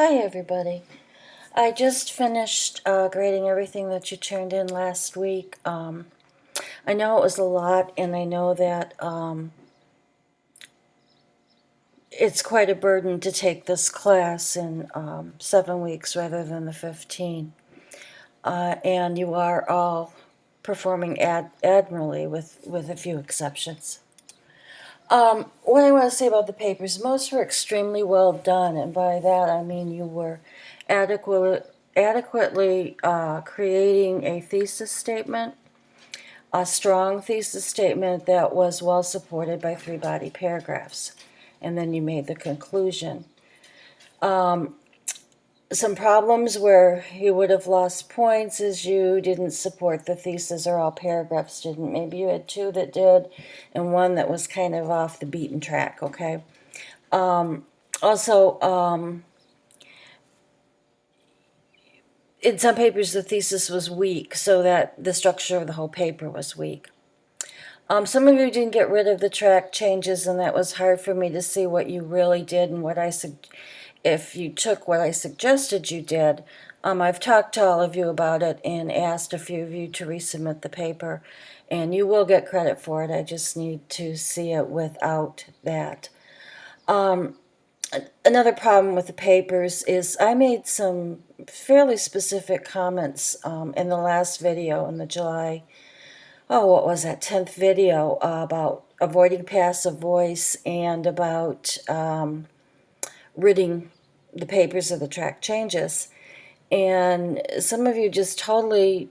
Hi everybody. I just finished grading everything that you turned in last week. I know it was a lot, and I know that it's quite a burden to take this class in 7 weeks rather than the 15. And you are all performing admirably with a few exceptions. What I want to say about the papers, most were extremely well done, and by that I mean you were adequately creating a thesis statement, a strong thesis statement that was well supported by 3 body paragraphs, and then you made the conclusion. Some problems where you would have lost points is you didn't support the thesis, or all paragraphs didn't. Maybe you had 2 that did and 1 that was kind of off the beaten track, okay? Also, in some papers the thesis was weak, so that the structure of the whole paper was weak. Some of you didn't get rid of the track changes, and that was hard for me to see what you really did and if you took what I suggested you did. I've talked to all of you about it and asked a few of you to resubmit the paper, and you will get credit for it. I just need to see it without that. Another problem with the papers is I made some fairly specific comments in the last video, in the July, what was that, 10th video, about avoiding passive voice and about ridding the papers of the track changes. And some of you just totally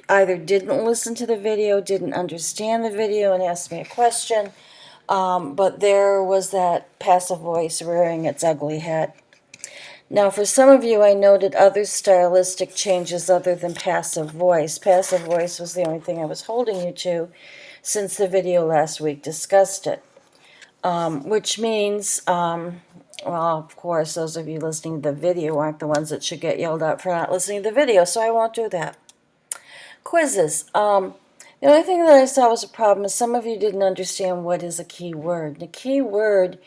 either didn't listen to the video, didn't understand the video, and asked me a question, but there was that passive voice rearing its ugly head. Now, for some of you, I noted other stylistic changes other than passive voice. Passive voice was the only thing I was holding you to since the video last week discussed it, which means, well, of course, those of you listening to the video aren't the ones that should get yelled at for not listening to the video, so I won't do that. Quizzes. The only thing that I saw was a problem is some of you didn't understand what is a key word. The key word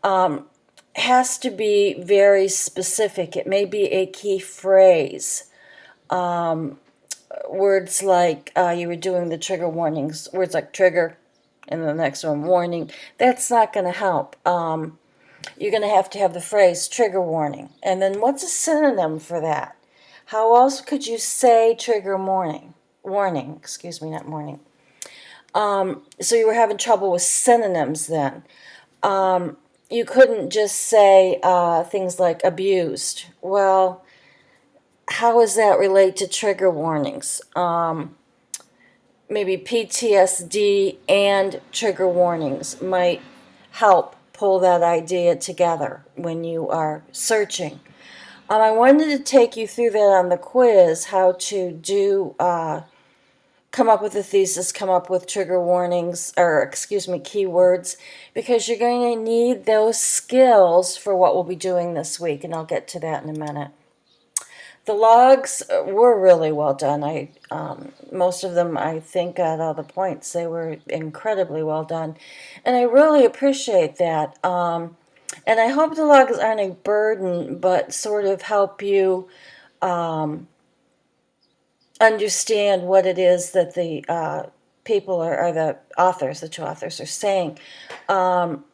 has to be very specific. It may be a key phrase. Words like you were doing the trigger warnings, words like trigger, and the next one, warning. That's not going to help. You're going to have the phrase trigger warning. And then what's a synonym for that? How else could you say trigger warning? Warning, excuse me, not morning. So you were having trouble with synonyms then. You couldn't just say things like abused. Well, how does that relate to trigger warnings? Maybe PTSD and trigger warnings might help pull that idea together when you are searching. I wanted to take you through that on the quiz, how to do come up with a thesis, come up with trigger warnings, or keywords, because you're going to need those skills for what we'll be doing this week, and I'll get to that in a minute. The logs were really well done. Most of them, I think, got all the points. They were incredibly well done, and I really appreciate that. And I hope the logs aren't a burden, but sort of help you understand what it is that the people or the authors, the 2 authors, are saying. Some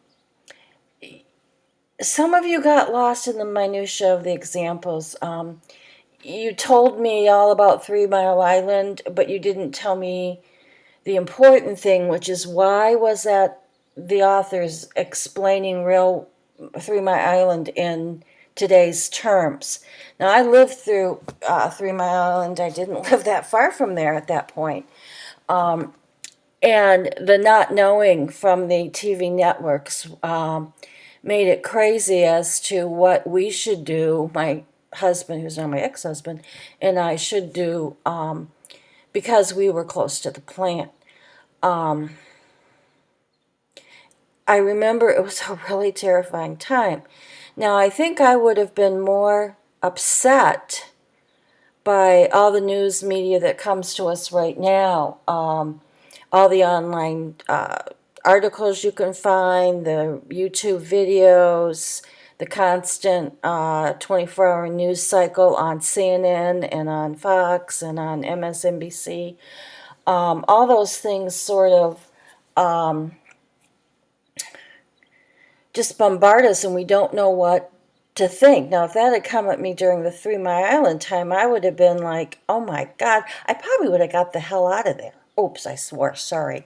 of you got lost in the minutia of the examples. You told me all about 3 Mile Island, but you didn't tell me the important thing, which is why was that the authors explaining real 3 Mile Island in today's terms. Now, I lived through 3 Mile Island. I didn't live that far from there at that point. And the not knowing from the TV networks made it crazy as to what we should do, my husband, who's now my ex-husband, and I should do because we were close to the plant. I remember it was a really terrifying time. Now, I think I would have been more upset by all the news media that comes to us right now, all the online articles you can find, the YouTube videos, the constant 24-hour news cycle on CNN and on Fox and on MSNBC. All those things sort of just bombard us, and we don't know what to think. Now, if that had come at me during the 3 Mile Island time, I would have been like, oh my God, I probably would have got the hell out of there. Oops, I swore, sorry.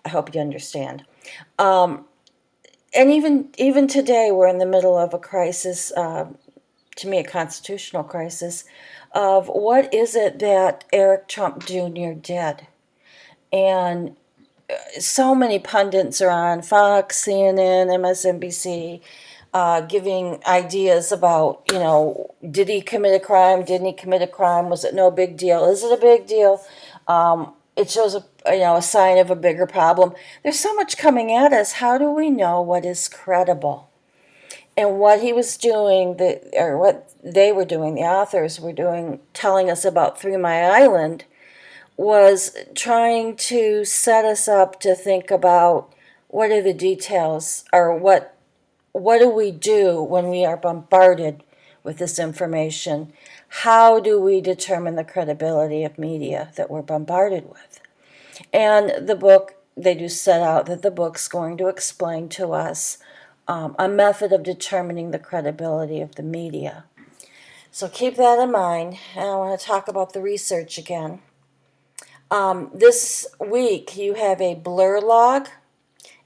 I hope you understand. And even today, we're in the middle of a crisis, to me, a constitutional crisis, of what is it that Eric Trump Jr. did? And so many pundits are on Fox, CNN, MSNBC, giving ideas about, did he commit a crime? Didn't he commit a crime? Was it no big deal? Is it a big deal? It shows a sign of a bigger problem. There's so much coming at us. How do we know what is credible? And what he was doing, or what they were doing, the authors were doing, telling us about 3 Mile Island, was trying to set us up to think about what are the details, or what do we do when we are bombarded with this information? How do we determine the credibility of media that we're bombarded with? And the book, they do set out that the book's going to explain to us a method of determining the credibility of the media. So keep that in mind. And I want to talk about the research again. This week you have a blur log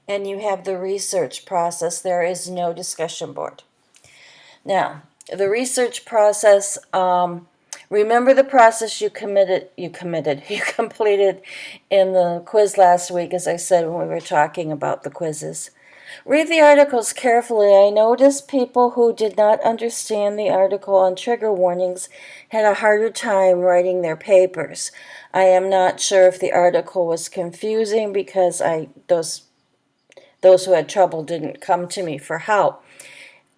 and you have the research process. There is no discussion board. Now, the research process, remember the process you completed in the quiz last week, as I said when we were talking about the quizzes. Read the articles carefully. I noticed people who did not understand the article on trigger warnings had a harder time writing their papers. I am not sure if the article was confusing because those who had trouble didn't come to me for help,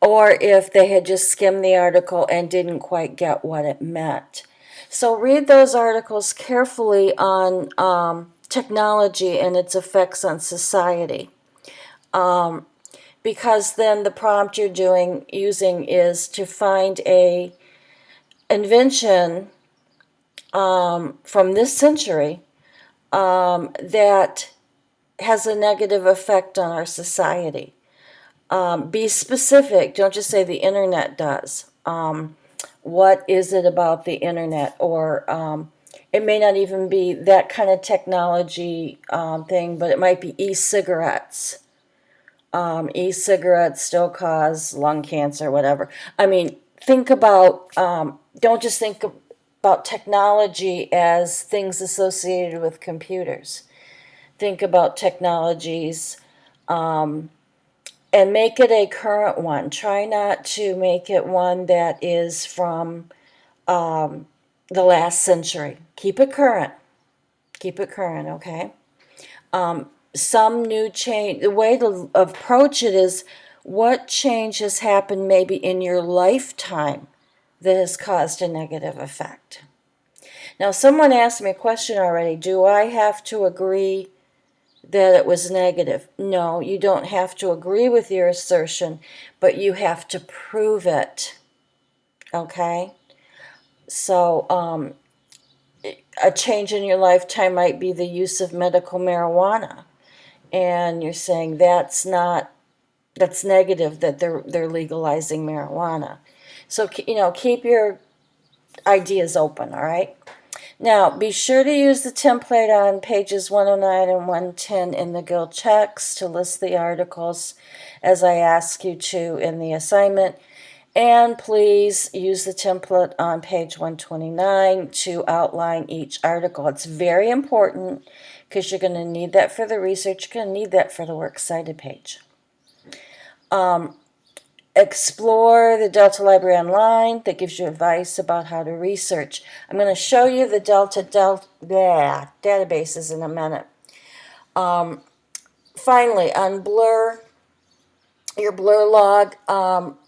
or if they had just skimmed the article and didn't quite get what it meant. So read those articles carefully on technology and its effects on society. Because then the prompt you're using is to find a invention from this century that has a negative effect on our society. Be specific. Don't just say the internet does. What is it about the internet? Or it may not even be that kind of technology thing, but it might be e-cigarettes. E-cigarettes still cause lung cancer, whatever. I mean, think about, don't just think about technology as things associated with computers. Think about technologies and make it a current one. Try not to make it one that is from the last century. Keep it current. Keep it current, okay? Some new change. The way to approach it is, what change has happened maybe in your lifetime that has caused a negative effect? Now, someone asked me a question already. Do I have to agree that it was negative? No, you don't have to agree with your assertion, but you have to prove it. Okay? So, a change in your lifetime might be the use of medical marijuana. And you're saying that's negative, that they're legalizing marijuana. So, keep your ideas open, all right? Now, be sure to use the template on pages 109 and 110 in the Guild checks to list the articles as I ask you to in the assignment. And please use the template on page 129 to outline each article. It's very important because you're going to need that for the research. You're going to need that for the works cited page. Explore the Delta Library Online that gives you advice about how to research. I'm going to show you the Delta databases in a minute. Finally, on your blur log,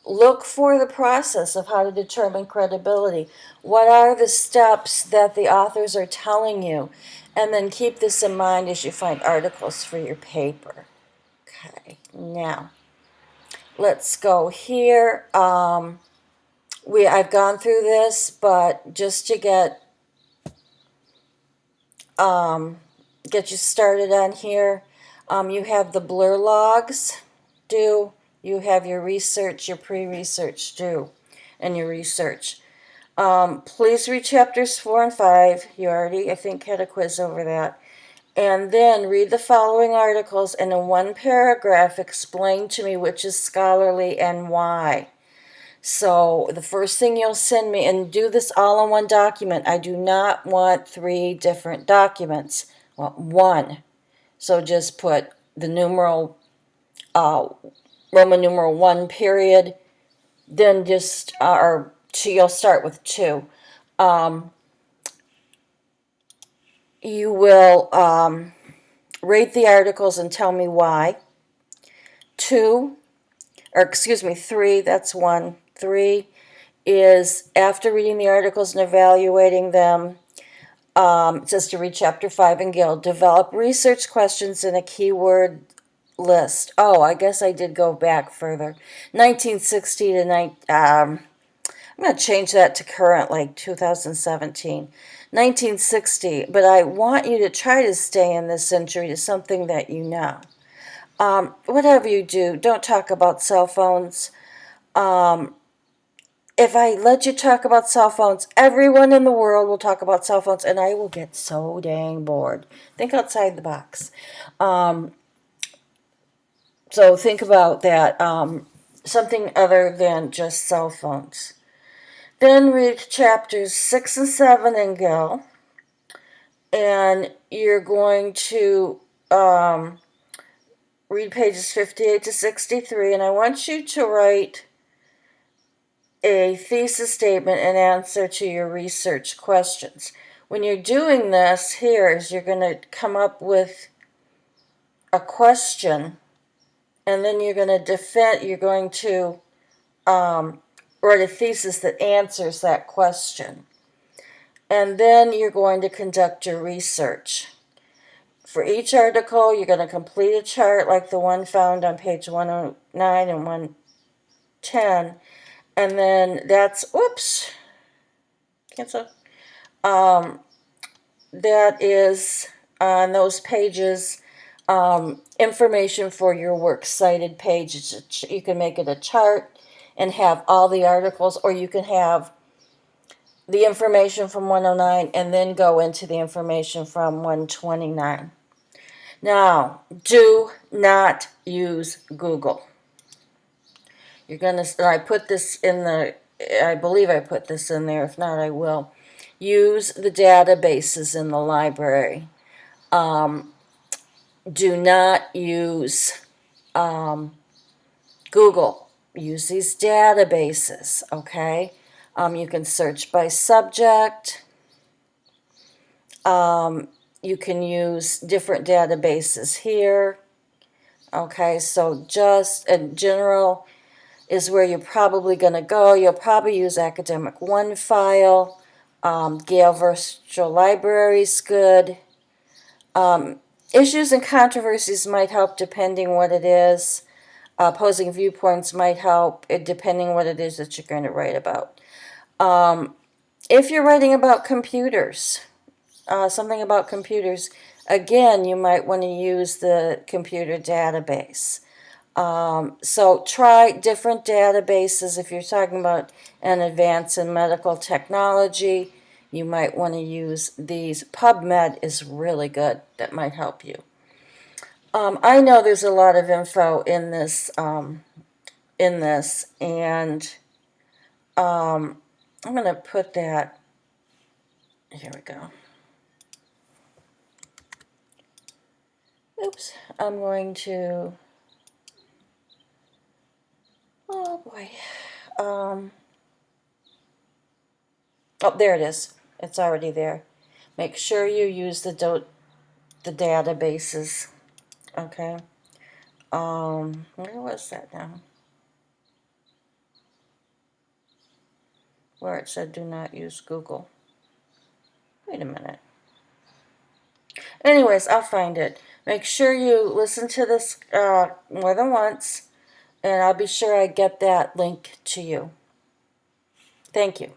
look for the process of how to determine credibility. What are the steps that the authors are telling you? And then keep this in mind as you find articles for your paper. Okay, now, Let's go here. I've gone through this, but just to get you started on here, you have the blur logs due, you have your research, your pre-research due, and your research. Please read chapters 4 and 5. You already, I think, had a quiz over that. And then read the following articles and in one paragraph explain to me which is scholarly and why. So the first thing you'll send me, and do this all in one document. I do not want 3 different documents. I want one. So just put the numeral, Roman numeral 1 period, then just, or two, you'll start with 2. You will rate the articles and tell me why. 2, or excuse me, 3, that's 1. 3 is after reading the articles and evaluating them, it says to read chapter 5 and Guild. Develop research questions in a keyword list. Oh, I guess I did go back further. 1960 to I'm going to change that to current, like 2017. 1960, but I want you to try to stay in this century to something that you know. Whatever you do, don't talk about cell phones. If I let you talk about cell phones, everyone in the world will talk about cell phones, and I will get so dang bored. Think outside the box. So think about that. Something other than just cell phones. Then read chapters 6 and 7 in Gill, and you're going to read pages 58 to 63, and I want you to write a thesis statement in answer to your research questions. When you're doing this, here is you're going to come up with a question, and then you're going to write a thesis that answers that question. And then you're going to conduct your research. For each article, you're going to complete a chart like the one found on page 109 and 110. And then that's, cancel. That is on those pages, information for your works cited page. You can make it a chart and have all the articles, or you can have the information from 109 and then go into the information from 129. Now, do not use Google. You're going to, I put this in I believe I put this in there. If not, I will. Use the databases in the library. Do not use Google. Use these databases, okay? You can search by subject. You can use different databases here. Okay, so just in general is where you're probably going to go. You'll probably use Academic One File. Gale Virtual Library is good. Issues and controversies might help depending what it is. Opposing viewpoints might help depending what it is that you're going to write about. If you're writing about computers, something about computers, again, you might want to use the computer database. So try different databases. If you're talking about an advance in medical technology, you might want to use these. PubMed is really good. That might help you. I know there's a lot of info in this, and I'm going to put that. Here we go. Oops. I'm going to. Oh boy. Oh, there it is. It's already there. Make sure you use the databases. Okay. Where was that now? Where it said do not use Google. Wait a minute. Anyways, I'll find it. Make sure you listen to this more than once. And I'll be sure I get that link to you. Thank you.